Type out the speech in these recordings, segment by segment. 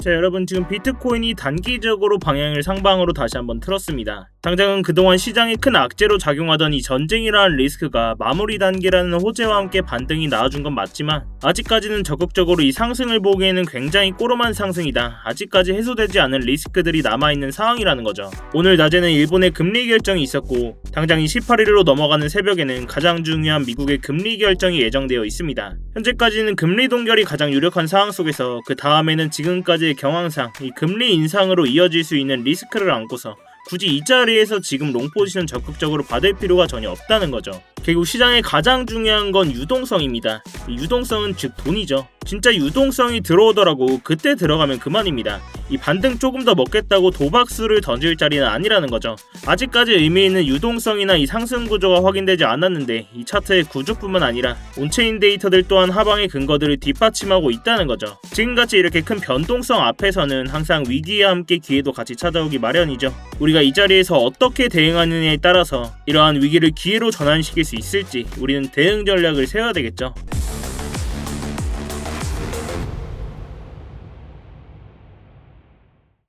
자, 여러분, 지금 비트코인이 단기적으로 방향을 상방으로 다시 한번 틀었습니다. 당장은 그동안 시장에 큰 악재로 작용하던 이 전쟁이라는 리스크가 마무리 단계라는 호재와 함께 반등이 나와준 건 맞지만 아직까지는 적극적으로 이 상승을 보기에는 굉장히 꼬름한 상승이다. 아직까지 해소되지 않은 리스크들이 남아있는 상황이라는 거죠. 오늘 낮에는 일본의 금리 결정이 있었고 당장 이 18일로 넘어가는 새벽에는 가장 중요한 미국의 금리 결정이 예정되어 있습니다. 현재까지는 금리 동결이 가장 유력한 상황 속에서 그 다음에는 지금까지의 경황상 이 금리 인상으로 이어질 수 있는 리스크를 안고서 굳이 이 자리에서 지금 롱포지션 적극적으로 받을 필요가 전혀 없다는 거죠. 결국 시장의 가장 중요한 건 유동성입니다. 이 유동성은 즉 돈이죠. 진짜 유동성이 들어오더라고 그때 들어가면 그만입니다. 이 반등 조금 더 먹겠다고 도박수를 던질 자리는 아니라는 거죠. 아직까지 의미 있는 유동성이나 이 상승 구조가 확인되지 않았는데 이 차트의 구조뿐만 아니라 온체인 데이터들 또한 하방의 근거들을 뒷받침하고 있다는 거죠. 지금같이 이렇게 큰 변동성 앞에서는 항상 위기와 함께 기회도 같이 찾아오기 마련이죠. 우리가 이 자리에서 어떻게 대응하느냐에 따라서 이러한 위기를 기회로 전환시킬 수 있을지 우리는 대응 전략을 세워야 되겠죠.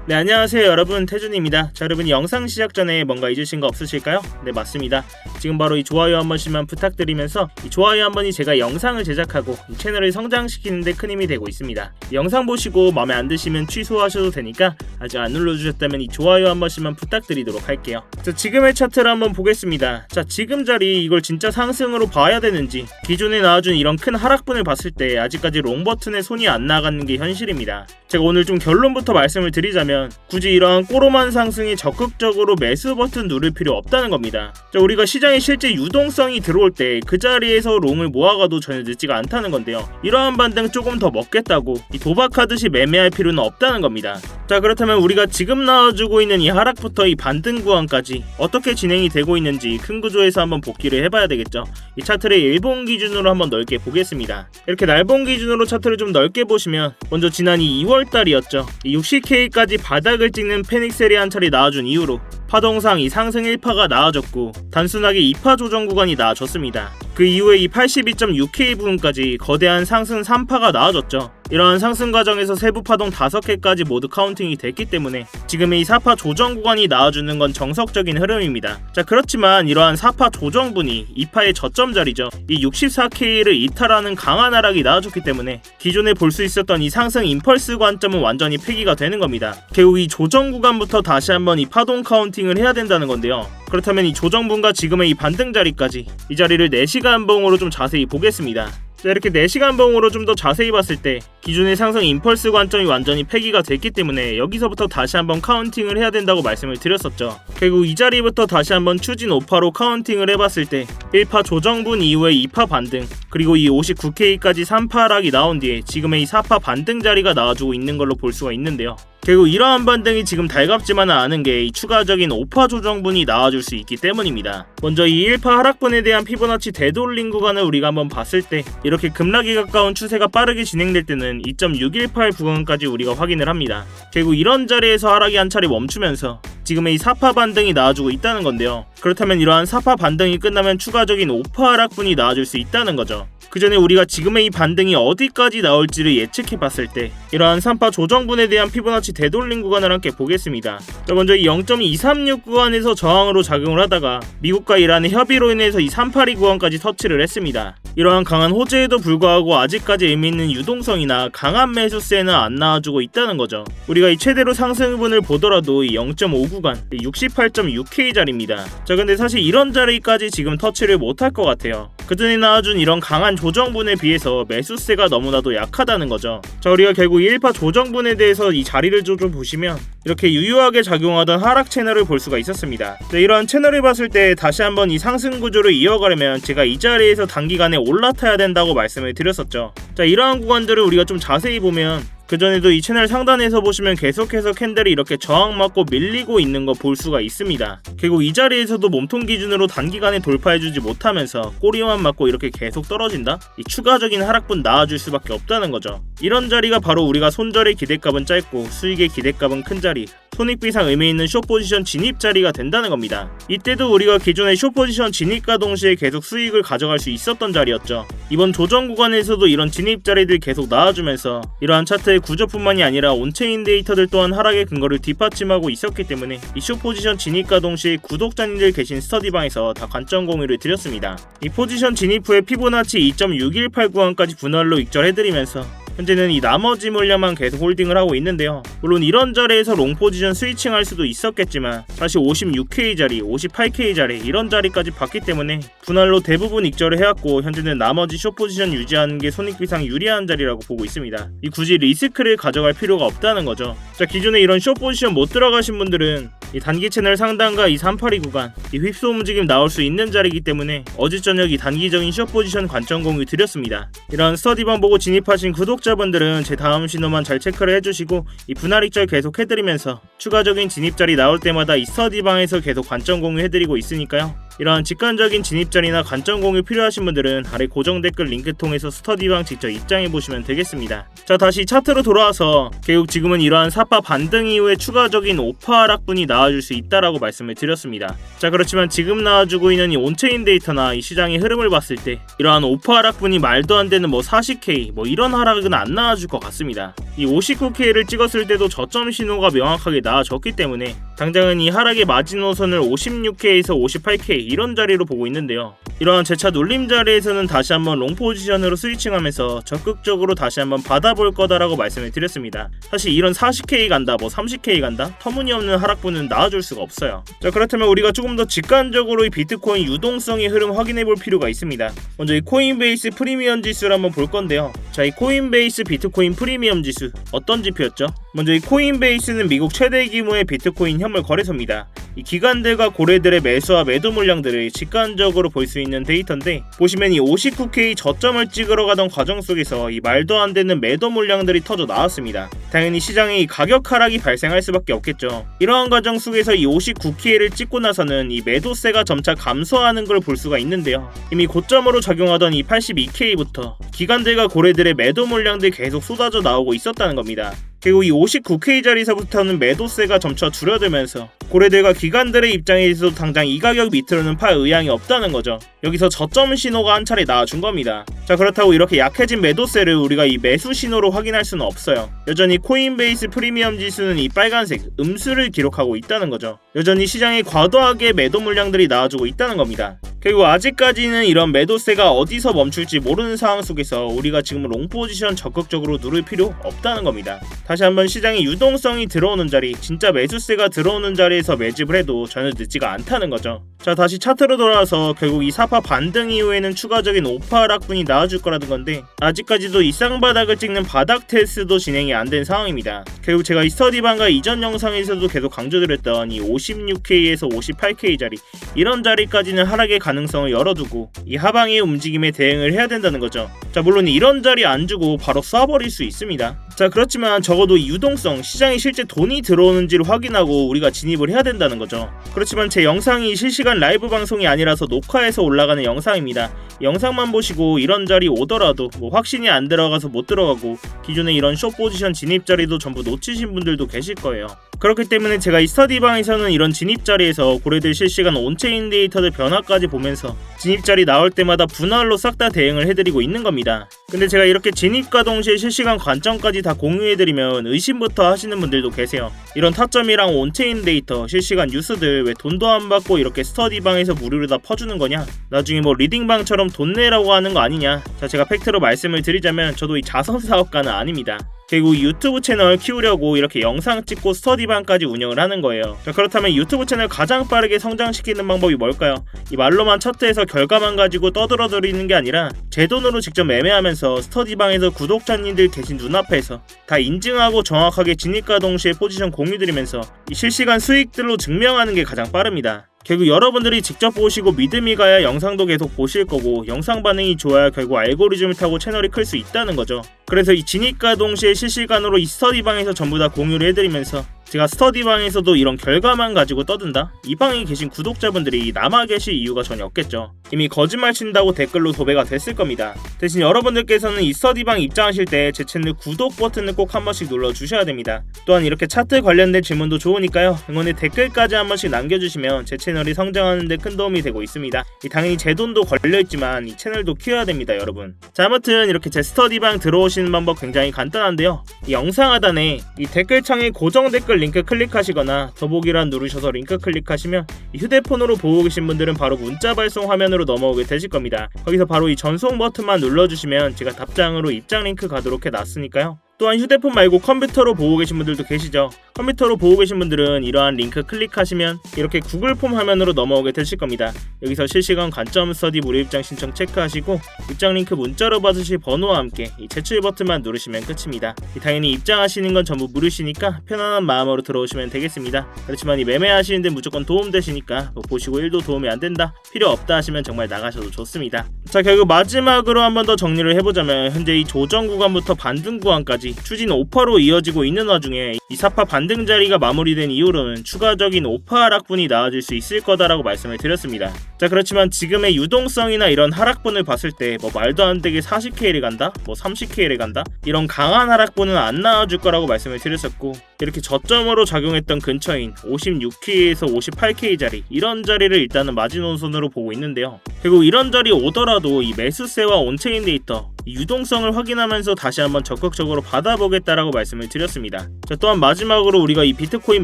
네, 안녕하세요 여러분, 태준입니다. 자, 여러분, 영상 시작 전에 뭔가 잊으신 거 없으실까요? 네, 맞습니다. 지금 바로 이 좋아요 한 번씩만 부탁드리면서 이 좋아요 한 번이 제가 영상을 제작하고 이 채널을 성장시키는 데 큰 힘이 되고 있습니다. 영상 보시고 마음에 안 드시면 취소하셔도 되니까 아직 안 눌러주셨다면 이 좋아요 한 번씩만 부탁드리도록 할게요. 자, 지금의 차트를 한번 보겠습니다. 자, 지금 자리 이걸 진짜 상승으로 봐야 되는지 기존에 나와준 이런 큰 하락분을 봤을 때 아직까지 롱 버튼에 손이 안 나가는 게 현실입니다. 제가 오늘 좀 결론부터 말씀을 드리자면 굳이 이러한 꼬름한 상승이 적극적으로 매수 버튼 누를 필요 없다는 겁니다. 자, 우리가 시장에 실제 유동성이 들어올 때 그 자리에서 롱을 모아가도 전혀 늦지가 않다는 건데요. 이러한 반등 조금 더 먹겠다고 이 도박하듯이 매매할 필요는 없다는 겁니다. 자, 그렇다면 우리가 지금 나와주고 있는 이 하락부터 이 반등 구간까지 어떻게 진행이 되고 있는지 큰 구조에서 한번 복기를 해봐야 되겠죠. 이 차트를 일본 기준으로 한번 넓게 보겠습니다. 이렇게 날본 기준으로 차트를 좀 넓게 보시면 먼저 지난 이 2월달이었죠. 이 60K까지 바닥을 찍는 패닉셀이 한 차례 나와준 이후로 파동상 이 상승 1파가 나와줬고 단순하게 2파 조정 구간이 나와줬습니다. 그 이후에 이 82.6K 부분까지 거대한 상승 3파가 나와줬죠. 이러한 상승 과정에서 세부 파동 5개까지 모두 카운팅이 됐기 때문에 지금의 이 4파 조정 구간이 나와주는 건 정석적인 흐름입니다. 자, 그렇지만 이러한 4파 조정분이 2파의 저점 자리죠. 이 64K를 이탈하는 강한 하락이 나와줬기 때문에 기존에 볼 수 있었던 이 상승 임펄스 관점은 완전히 폐기가 되는 겁니다. 결국 이 조정 구간부터 다시 한번 이 파동 카운팅을 해야 된다는 건데요. 그렇다면 이 조정분과 지금의 이 반등 자리까지 이 자리를 4시간 봉으로 좀 자세히 보겠습니다. 자, 이렇게 4시간 봉으로 좀 더 자세히 봤을 때 기존의 상승 임펄스 관점이 완전히 폐기가 됐기 때문에 여기서부터 다시 한번 카운팅을 해야 된다고 말씀을 드렸었죠. 결국 이 자리부터 다시 한번 추진 5파로 카운팅을 해봤을 때 1파 조정분 이후에 2파 반등, 그리고 이 59K까지 3파 하락이 나온 뒤에 지금의 이 4파 반등 자리가 나와주고 있는 걸로 볼 수가 있는데요. 결국 이러한 반등이 지금 달갑지만은 않은 게 이 추가적인 5파 조정분이 나와줄 수 있기 때문입니다. 먼저 이 1파 하락분에 대한 피보나치 되돌림 구간을 우리가 한번 봤을 때 이렇게 급락에 가까운 추세가 빠르게 진행될 때는 2.618 구간까지 우리가 확인을 합니다. 결국 이런 자리에서 하락이 한 차례 멈추면서 지금의 이 4파 반등이 나와주고 있다는 건데요. 그렇다면 이러한 4파 반등이 끝나면 추가적인 5파 하락분이 나와줄 수 있다는 거죠. 그 전에 우리가 지금의 이 반등이 어디까지 나올지를 예측해봤을 때 이러한 3파 조정분에 대한 피보나치 되돌림 구간을 함께 보겠습니다. 자, 먼저 이 0.236 구간에서 저항으로 작용을 하다가 미국과 이란의 협의로 인해서 이 382 구간까지 터치를 했습니다. 이러한 강한 호재에도 불구하고 아직까지 의미 있는 유동성이나 강한 매수세는 안 나와주고 있다는 거죠. 우리가 이 최대로 상승분을 보더라도 이 0.5 구간 68.6K 자리입니다. 자, 근데 사실 이런 자리까지 지금 터치를 못할 것 같아요. 그전에 나와준 이런 강한 조정분에 비해서 매수세가 너무나도 약하다는 거죠. 자, 우리가 결국 1파 조정분에 대해서 이 자리를 좀 보시면 이렇게 유효하게 작용하던 하락 채널을 볼 수가 있었습니다. 자, 이러한 채널을 봤을 때 다시 한번 이 상승 구조를 이어가려면 제가 이 자리에서 단기간에 올라타야 된다고 말씀을 드렸었죠. 자, 이러한 구간들을 우리가 좀 자세히 보면 그전에도 이 채널 상단에서 보시면 계속해서 캔들이 이렇게 저항맞고 밀리고 있는 거 볼 수가 있습니다. 결국 이 자리에서도 몸통 기준으로 단기간에 돌파해주지 못하면서 꼬리만 맞고 이렇게 계속 떨어진다? 이 추가적인 하락분 나와줄 수밖에 없다는 거죠. 이런 자리가 바로 우리가 손절의 기대값은 짧고 수익의 기대값은 큰 자리, 손익비상 의미 있는 숏포지션 진입 자리가 된다는 겁니다. 이때도 우리가 기존의 숏포지션 진입과 동시에 계속 수익을 가져갈 수 있었던 자리였죠. 이번 조정 구간에서도 이런 진입 자리들 계속 나와주면서 이러한 차트의 자체의 구조뿐만이 아니라 온체인 데이터들 또한 하락의 근거를 뒷받침하고 있었기 때문에 이 숏포지션 진입과 동시에 구독자님들 계신 스터디방에서 다 관점 공유를 드렸습니다. 이 포지션 진입 후에 피보나치 2.618 구간까지 분할로 익절해드리면서 현재는 이 나머지 물량만 계속 홀딩을 하고 있는데요. 물론 이런 자리에서 롱 포지션 스위칭할 수도 있었겠지만 다시 56K 자리, 58K 자리 이런 자리까지 봤기 때문에 분할로 대부분 익절을 해왔고 현재는 나머지 숏 포지션 유지하는 게 손익비상 유리한 자리라고 보고 있습니다. 이 굳이 리스크를 가져갈 필요가 없다는 거죠. 자, 기존에 이런 숏 포지션 못 들어가신 분들은 이 단기 채널 상단과 이 382 구간 이 휩소 움직임 나올 수 있는 자리이기 때문에 어제 저녁 이 단기적인 숏 포지션 관점 공유 드렸습니다. 이런 스터디방 보고 진입하신 구독자분들은 제 다음 신호만 잘 체크를 해주시고 이 분할 익절 계속 해드리면서 추가적인 진입 자리 나올 때마다 이 스터디방에서 계속 관점 공유 해드리고 있으니까요. 이런 직관적인 진입자리나 관점 공유 필요하신 분들은 아래 고정 댓글 링크 통해서 스터디방 직접 입장해보시면 되겠습니다. 자, 다시 차트로 돌아와서 결국 지금은 이러한 사파 반등 이후에 추가적인 오파 하락분이 나와줄 수 있다라고 말씀을 드렸습니다. 자, 그렇지만 지금 나와주고 있는 이 온체인 데이터나 이 시장의 흐름을 봤을 때 이러한 오파 하락분이 말도 안 되는 40K 이런 하락은 안 나와줄 것 같습니다. 이 59K를 찍었을 때도 저점 신호가 명확하게 나와줬기 때문에 당장은 이 하락의 마지노선을 56K에서 58K 이런 자리로 보고 있는데요. 이러한 재차 눌림 자리에서는 다시 한번 롱 포지션으로 스위칭하면서 적극적으로 다시 한번 받아볼 거다라고 말씀을 드렸습니다. 사실 이런 40K 간다, 30K 간다, 터무니없는 하락분은 나와줄 수가 없어요. 자, 그렇다면 우리가 조금 더 직관적으로 이 비트코인 유동성의 흐름 확인해볼 필요가 있습니다. 먼저 이 코인베이스 프리미엄 지수를 한번 볼 건데요. 자, 이 코인베이스 비트코인 프리미엄 지수 어떤 지표였죠? 먼저 이 코인베이스는 미국 최대 규모의 비트코인 현물 거래소입니다. 이 기관들과 고래들의 매수와 매도 물량들을 직관적으로 볼 수 있는 데이터인데, 보시면 이 59K 저점을 찍으러 가던 과정 속에서 이 말도 안 되는 매도 물량들이 터져 나왔습니다. 당연히 시장에 이 가격 하락이 발생할 수밖에 없겠죠. 이러한 과정 속에서 이 59K를 찍고 나서는 이 매도세가 점차 감소하는 걸 볼 수가 있는데요. 이미 고점으로 작용하던 이 82K부터 기관들과 고래들의 매도 물량들이 계속 쏟아져 나오고 있었다는 겁니다. 그리고 이 59K 자리에서부터는 매도세가 점차 줄어들면서 고래들과 기관들의 입장에서도 당장 이 가격 밑으로는 팔 의향이 없다는 거죠. 여기서 저점 신호가 한 차례 나와준 겁니다. 자, 그렇다고 이렇게 약해진 매도세를 우리가 이 매수 신호로 확인할 수는 없어요. 여전히 코인베이스 프리미엄 지수는 이 빨간색 음수를 기록하고 있다는 거죠. 여전히 시장에 과도하게 매도 물량들이 나와주고 있다는 겁니다. 그리고 아직까지는 이런 매도세가 어디서 멈출지 모르는 상황 속에서 우리가 지금 롱 포지션 적극적으로 누를 필요 없다는 겁니다. 다시 한번 시장에 유동성이 들어오는 자리, 진짜 매수세가 들어오는 자리에서 매집을 해도 전혀 늦지가 않다는 거죠. 자, 다시 차트로 돌아와서 결국 이 사파 반등 이후에는 추가적인 오파 하락분이 나와줄 거라는 건데, 아직까지도 이 쌍바닥을 찍는 바닥 테스트도 진행이 안 된 상황입니다. 결국 제가 이 스터디방과 이전 영상에서도 계속 강조드렸던 이 56K에서 58K 자리, 이런 자리까지는 하락의 가능성을 열어두고 이 하방의 움직임에 대응을 해야 된다는 거죠. 자, 물론 이런 자리 안 주고 바로 쏴버릴 수 있습니다. 자, 그렇지만 적어도 이 유동성, 시장에 실제 돈이 들어오는지를 확인하고 우리가 진입을 해야 된다는 거죠. 그렇지만 제 영상이 실시간 라이브 방송이 아니라서 녹화해서 올라가는 영상입니다. 영상만 보시고 이런 자리 오더라도 확신이 안 들어가서 못 들어가고 기존에 이런 숏 포지션 진입 자리도 전부 놓치신 분들도 계실 거예요. 그렇기 때문에 제가 이 스터디방에서는 이런 진입 자리에서 고래들 실시간 온체인 데이터들 변화까지 보면서 진입 자리 나올 때마다 분할로 싹 다 대응을 해드리고 있는 겁니다. 근데 제가 이렇게 진입과 동시에 실시간 관점까지 다 공유해드리면 의심부터 하시는 분들도 계세요. 이런 타점이랑 온체인 데이터, 실시간 뉴스들 왜 돈도 안 받고 이렇게 스터디방에서 무료로 다 퍼주는 거냐? 나중에 리딩방처럼 돈 내라고 하는 거 아니냐? 자, 제가 팩트로 말씀을 드리자면 저도 이 자선사업가는 아닙니다. 그리고 유튜브 채널 키우려고 이렇게 영상 찍고 스터디방까지 운영을 하는 거예요. 자, 그렇다면 유튜브 채널 가장 빠르게 성장시키는 방법이 뭘까요? 이 말로만 차트에서 결과만 가지고 떠들어드리는 게 아니라 제 돈으로 직접 매매하면서 스터디방에서 구독자님들 계신 눈앞에서 다 인증하고 정확하게 진입과 동시에 포지션 공유드리면서 이 실시간 수익들로 증명하는 게 가장 빠릅니다. 결국 여러분들이 직접 보시고 믿음이 가야 영상도 계속 보실 거고, 영상 반응이 좋아야 결국 알고리즘을 타고 채널이 클 수 있다는 거죠. 그래서 이 진입과 동시에 실시간으로 이 스터디방에서 전부 다 공유를 해드리면서 제가 스터디방에서도 이런 결과만 가지고 떠든다? 이 방에 계신 구독자분들이 남아 계실 이유가 전혀 없겠죠. 이미 거짓말 친다고 댓글로 도배가 됐을 겁니다. 대신 여러분들께서는 이 스터디방 입장하실 때 제 채널 구독 버튼을 꼭 한 번씩 눌러주셔야 됩니다. 또한 이렇게 차트 관련된 질문도 좋으니까요, 응원의 댓글까지 한 번씩 남겨주시면 제 채널이 성장하는 데 큰 도움이 되고 있습니다. 당연히 제 돈도 걸려있지만 이 채널도 키워야 됩니다, 여러분. 자, 아무튼 이렇게 제 스터디방 들어오시는 방법 굉장히 간단한데요, 이 영상 하단에 이 댓글창에 고정 댓글 링크 클릭하시거나 더보기란 누르셔서 링크 클릭하시면 이 휴대폰으로 보고 계신 분들은 바로 문자 발송 화면으로 넘어오게 되실 겁니다. 거기서 바로 이 전송 버튼만 눌러주시면 제가 답장으로 입장 링크 가도록 해놨으니까요. 또한 휴대폰 말고 컴퓨터로 보고 계신 분들도 계시죠. 컴퓨터로 보고 계신 분들은 이러한 링크 클릭하시면 이렇게 구글 폼 화면으로 넘어오게 되실 겁니다. 여기서 실시간 관점 스터디 무료 입장 신청 체크하시고 입장 링크 문자로 받으실 번호와 함께 이 제출 버튼만 누르시면 끝입니다. 당연히 입장하시는 건 전부 무료시니까 편안한 마음으로 들어오시면 되겠습니다. 그렇지만 이 매매하시는데 무조건 도움되시니까 보시고 1도 도움이 안 된다, 필요 없다 하시면 정말 나가셔도 좋습니다. 자, 결국 마지막으로 한 번 더 정리를 해보자면 현재 이 조정 구간부터 반등 구간까지 추진 5파로 이어지고 있는 와중에 이 4파 반등 자리가 마무리된 이후로는 추가적인 5파 하락분이 나와줄 수 있을 거다라고 말씀을 드렸습니다. 자, 그렇지만 지금의 유동성이나 이런 하락분을 봤을 때 말도 안 되게 40K를 간다? 30K를 간다? 이런 강한 하락분은 안 나와줄 거라고 말씀을 드렸었고, 이렇게 저점으로 작용했던 근처인 56K에서 58K 자리, 이런 자리를 일단은 마지노선으로 보고 있는데요, 결국 이런 자리 오더라도 이 매수세와 온체인 데이터 유동성을 확인하면서 다시 한번 적극적으로 받아보겠다라고 말씀을 드렸습니다. 자, 또한 마지막으로 우리가 이 비트코인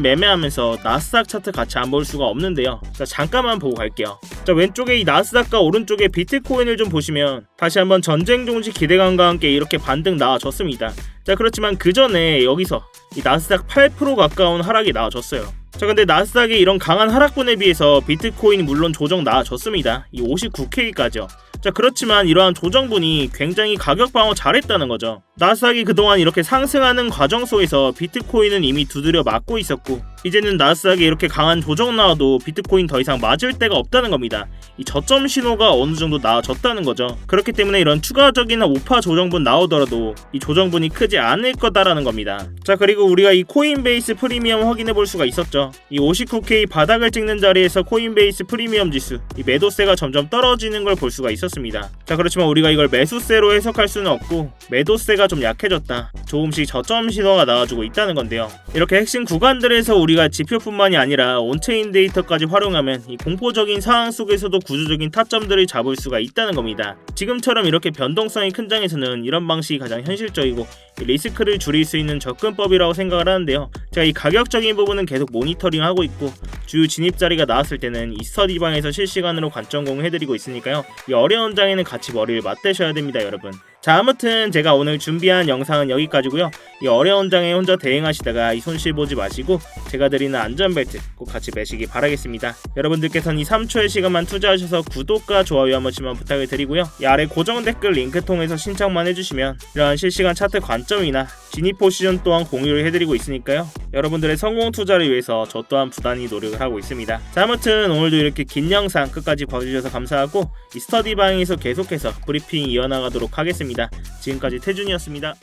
매매하면서 나스닥 차트 같이 안 볼 수가 없는데요, 자, 잠깐만 보고 갈게요. 자, 왼쪽에 이 나스닥과 오른쪽에 비트코인을 좀 보시면 다시 한번 전쟁 종식 기대감과 함께 이렇게 반등 나와줬습니다. 자, 그렇지만 그 전에 여기서 이 나스닥 8% 가까운 하락이 나와줬어요. 자, 근데 나스닥의 이런 강한 하락분에 비해서 비트코인이 물론 조정 나와줬습니다. 이 59K까지요. 자, 그렇지만 이러한 조정분이 굉장히 가격 방어 잘했다는 거죠. 나스닥이 그동안 이렇게 상승하는 과정 속에서 비트코인은 이미 두드려 맞고 있었고, 이제는 나스닥에 이렇게 강한 조정 나와도 비트코인 더 이상 맞을 데가 없다는 겁니다. 이 저점 신호가 어느 정도 나와졌다는 거죠. 그렇기 때문에 이런 추가적인 5파 조정분 나오더라도 이 조정분이 크지 않을 거다라는 겁니다. 자, 그리고 우리가 이 코인베이스 프리미엄 확인해 볼 수가 있었죠. 이 59K 바닥을 찍는 자리에서 코인베이스 프리미엄 지수, 이 매도세가 점점 떨어지는 걸 볼 수가 있었습니다. 자, 그렇지만 우리가 이걸 매수세로 해석할 수는 없고 매도세가 좀 약해졌다, 조금씩 저점 신호가 나와주고 있다는 건데요, 이렇게 핵심 구간들에서 우리가 지표뿐만이 아니라 온체인 데이터까지 활용하면 이 공포적인 상황 속에서도 구조적인 타점들을 잡을 수가 있다는 겁니다. 지금처럼 이렇게 변동성이 큰 장에서는 이런 방식이 가장 현실적이고 리스크를 줄일 수 있는 접근법이라고 생각을 하는데요, 제가 이 가격적인 부분은 계속 모니터링하고 있고 주요 진입 자리가 나왔을 때는 이 스터디방에서 실시간으로 관점 공유해드리고 있으니까요, 이 어려운 장에는 같이 머리를 맞대셔야 됩니다, 여러분. 자, 아무튼 제가 오늘 준비한 영상은 여기까지고요. 이 어려운 장에 혼자 대응하시다가 이 손실 보지 마시고 제가 드리는 안전벨트 꼭 같이 매시기 바라겠습니다. 여러분들께서는 이 3초의 시간만 투자하셔서 구독과 좋아요 한 번씩만 부탁을 드리고요, 이 아래 고정 댓글 링크 통해서 신청만 해주시면 이러한 실시간 차트 관점이나 진입 포지션 또한 공유를 해드리고 있으니까요, 여러분들의 성공 투자를 위해서 저 또한 부단히 노력을 하고 있습니다. 자, 아무튼 오늘도 이렇게 긴 영상 끝까지 봐주셔서 감사하고 이 스터디방에서 계속해서 브리핑 이어나가도록 하겠습니다. 지금까지 태준이었습니다.